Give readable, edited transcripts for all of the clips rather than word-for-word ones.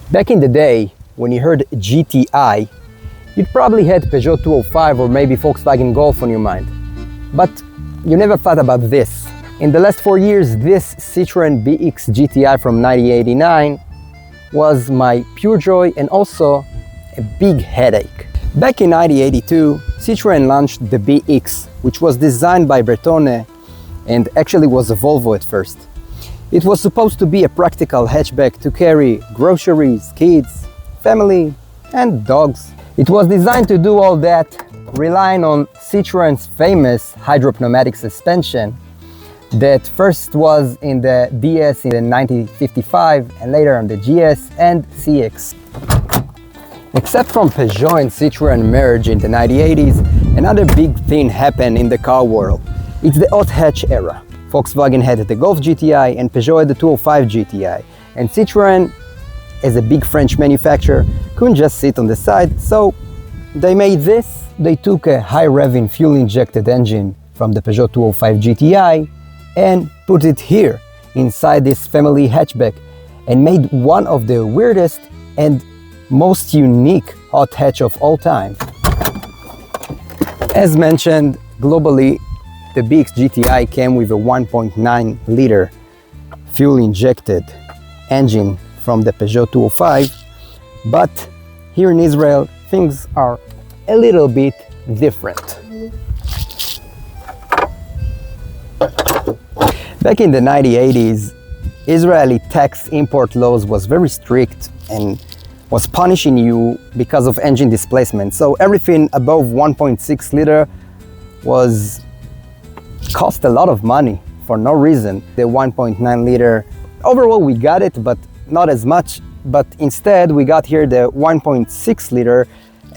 Back in the day, when you heard GTi, you'd probably had Peugeot 205 or maybe Volkswagen Golf on your mind. But you never thought about this. In the last 4 years, this Citroen BX GTi from 1989 was my pure joy and also a big headache. Back in 1982, Citroen launched the BX, which was designed by Bertone and actually was a Volvo at first. It was supposed to be a practical hatchback to carry groceries, kids, family, and dogs. It was designed to do all that, relying on Citroen's famous hydro-pneumatic suspension that first was in the DS in 1955 and later on the GS and CX. Except from Peugeot and Citroen merge in the 1980s, another big thing happened in the car world. It's the hot hatch era. Volkswagen had the Golf GTi and Peugeot had the 205 GTi. And Citroen, as a big French manufacturer, couldn't just sit on the side, so they made this. They took a high-revving fuel-injected engine from the Peugeot 205 GTi and put it here, inside this family hatchback, and made one of the weirdest and most unique hot hatch of all time. As mentioned, globally, the BX GTi came with a 1.9 liter fuel-injected engine from the Peugeot 205, but here in Israel, things are a little bit different. Back in the 1980s, Israeli tax import laws was very strict and was punishing you because of engine displacement. So everything above 1.6 liter cost a lot of money for no reason. The 1.9 liter, overall we got it, but not as much. But instead we got here the 1.6 liter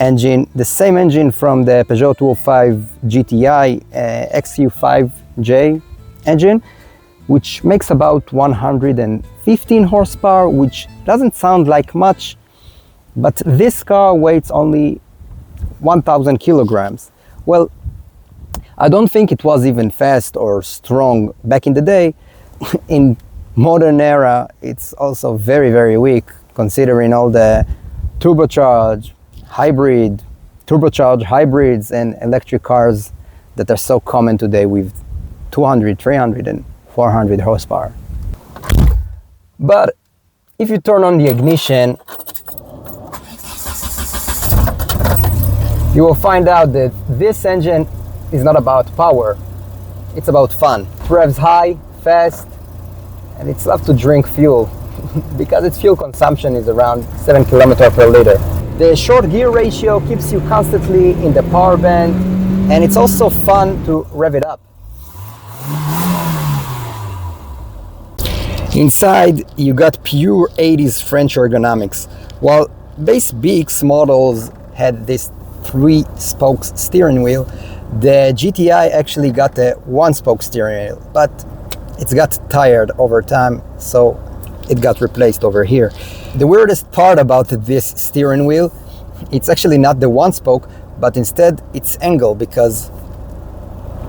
engine, the same engine from the Peugeot 205 GTi XU5J engine, which makes about 115 horsepower, which doesn't sound like much, but this car weighs only 1,000 kilograms. Well, I don't think it was even fast or strong back in the day. In modern era, it's also very, very weak, considering all the turbocharged hybrids and electric cars that are so common today with 200, 300 and 400 horsepower. But if you turn on the ignition, you will find out that this engine is not about power, it's about fun. It revs high, fast, and it's love to drink fuel because its fuel consumption is around 7 kilometers per liter. The short gear ratio keeps you constantly in the power band, and it's also fun to rev it up. Inside, you got pure 80s French ergonomics. While base BX models had this 3-spoke steering wheel, the GTi actually got a 1-spoke steering wheel, but it's got tired over time, so it got replaced over here. The weirdest part about this steering wheel, it's actually not the 1-spoke, but instead its angle, because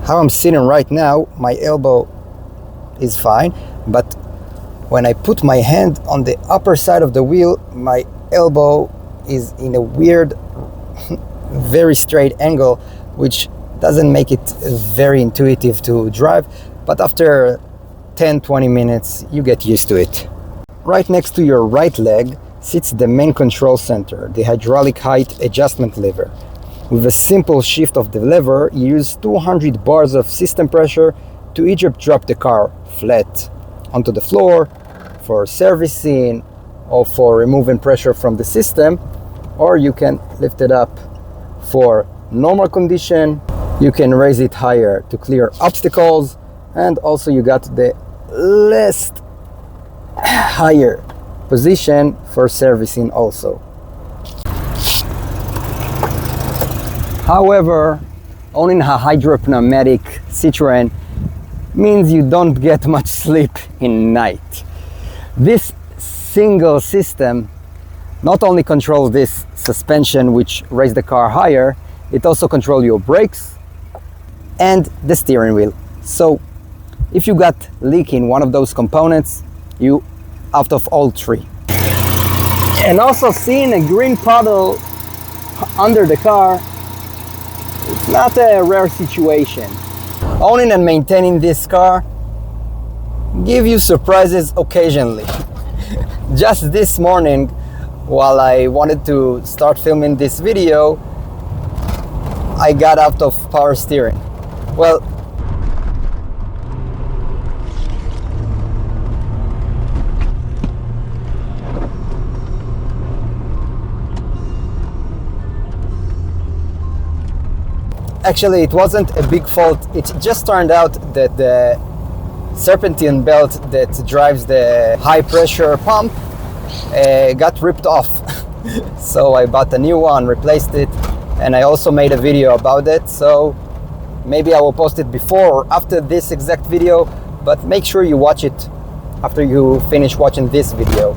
how I'm sitting right now, my elbow is fine, but when I put my hand on the upper side of the wheel, my elbow is in a weird, very straight angle, which doesn't make it very intuitive to drive, but after 10-20 minutes, you get used to it. Right next to your right leg sits the main control center, the hydraulic height adjustment lever. With a simple shift of the lever, you use 200 bars of system pressure to either drop the car flat onto the floor for servicing or for removing pressure from the system, or you can lift it up for normal condition. You can raise it higher to clear obstacles, and also you got the last higher position for servicing also. However, owning a hydro-pneumatic Citroen means you don't get much sleep in night. This single system not only controls this suspension which raise the car higher, it also controls your brakes and the steering wheel. So if you got leak in one of those components, you out of all three. And also seeing a green puddle under the car, it's not a rare situation. Owning and maintaining this car give you surprises occasionally. Just this morning, while I wanted to start filming this video, I got out of power steering. Well, actually, it wasn't a big fault. It just turned out that the serpentine belt that drives the high pressure pump got ripped off. So I bought a new one, replaced it, and I also made a video about it. So maybe I will post it before or after this exact video, but make sure you watch it after you finish watching this video.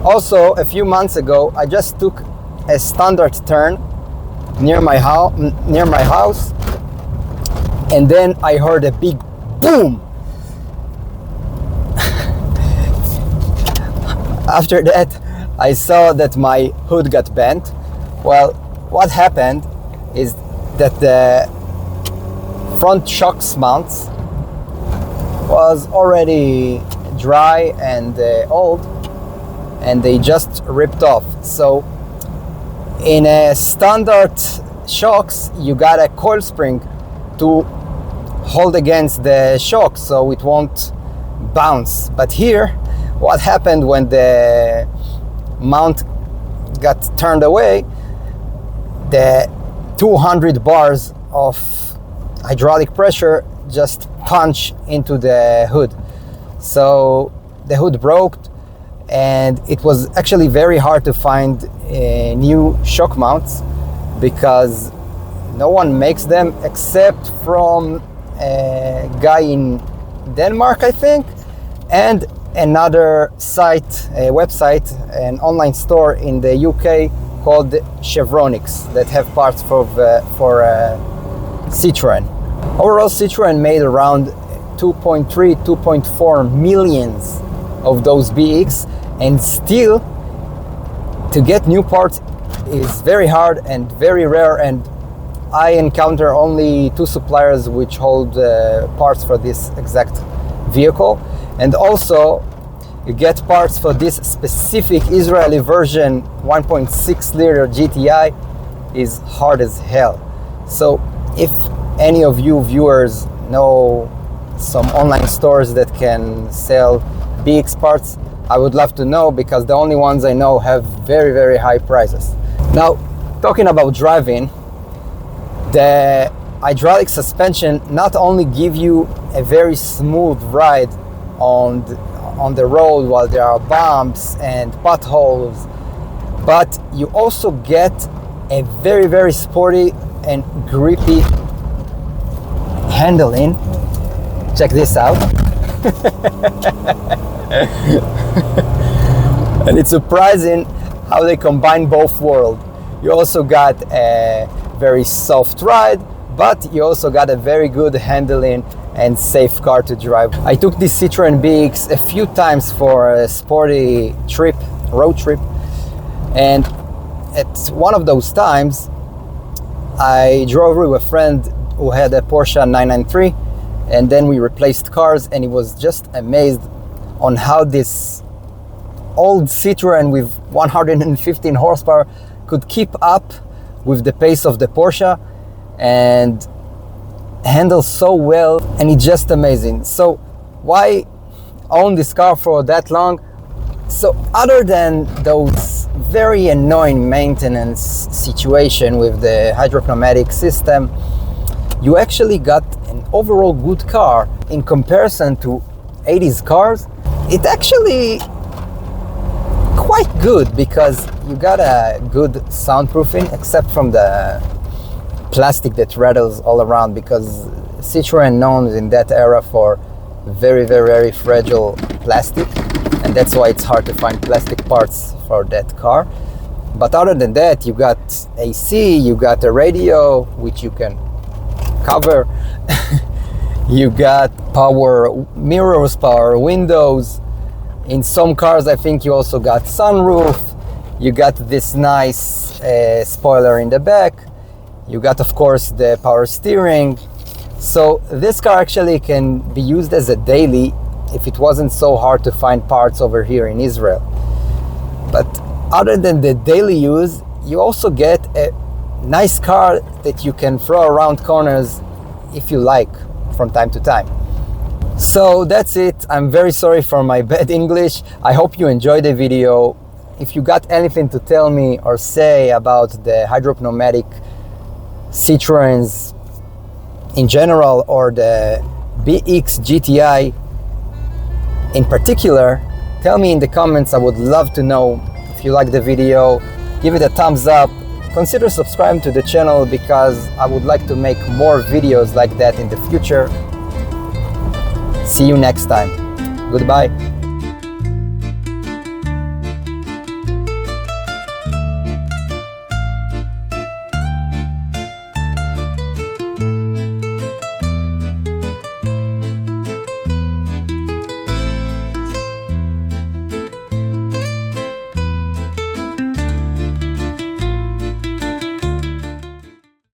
Also, a few months ago, I just took a standard turn near my house, and then I heard a big boom. After that, I saw that my hood got bent. Well, what happened is that the front shocks mounts was already dry and old, and they just ripped off. So in a standard shocks, you got a coil spring to hold against the shock so it won't bounce. But here, what happened when the mount got turned away, the 200 bars of hydraulic pressure just punched into the hood. So the hood broke, and it was actually very hard to find new shock mounts because no one makes them except from a guy in Denmark, I think, and another site, a website, an online store in the UK called Chevronics that have parts for Citroen. Overall, Citroen made around 2.4 millions of those BX, and still to get new parts is very hard and very rare, and I encounter only 2 suppliers which hold parts for this exact vehicle. And also, you get parts for this specific Israeli version 1.6 liter GTi is hard as hell. So if any of you viewers know some online stores that can sell BX parts, I would love to know, because the only ones I know have very, very high prices. Now, talking about driving, the hydraulic suspension not only give you a very smooth ride on the road while there are bumps and potholes, but you also get a very, very sporty and grippy handling. Check this out. And it's surprising how they combine both worlds. You also got a very soft ride, but you also got a very good handling and safe car to drive. I took this Citroen BX a few times for a sporty trip, road trip, and at one of those times I drove with a friend who had a Porsche 993, and then we replaced cars, and he was just amazed on how this old Citroen with 115 horsepower could keep up with the pace of the Porsche and handle so well, and it's just amazing. So why own this car for that long? So other than those very annoying maintenance situation with the hydro-pneumatic system, you actually got an overall good car. In comparison to 80s cars, it actually quite good, because you got a good soundproofing, except from the plastic that rattles all around, because Citroen known in that era for very, very, very fragile plastic, and that's why it's hard to find plastic parts for that car. But other than that, you got AC, you got a radio which you can cover, you got power mirrors, power windows. In some cars I think you also got sunroof, You got this nice spoiler in the back. You got, of course, the power steering. So this car actually can be used as a daily if it wasn't so hard to find parts over here in Israel. But other than the daily use, you also get a nice car that you can throw around corners if you like from time to time. So that's it. I'm very sorry for my bad English. I hope you enjoyed the video. If you got anything to tell me or say about the hydro-pneumatic Citroens in general, or the BX GTi in particular, tell me in the comments. I would love to know. If you like the video, give it a thumbs up. Consider subscribing to the channel because I would like to make more videos like that in the future. See you next time. Goodbye.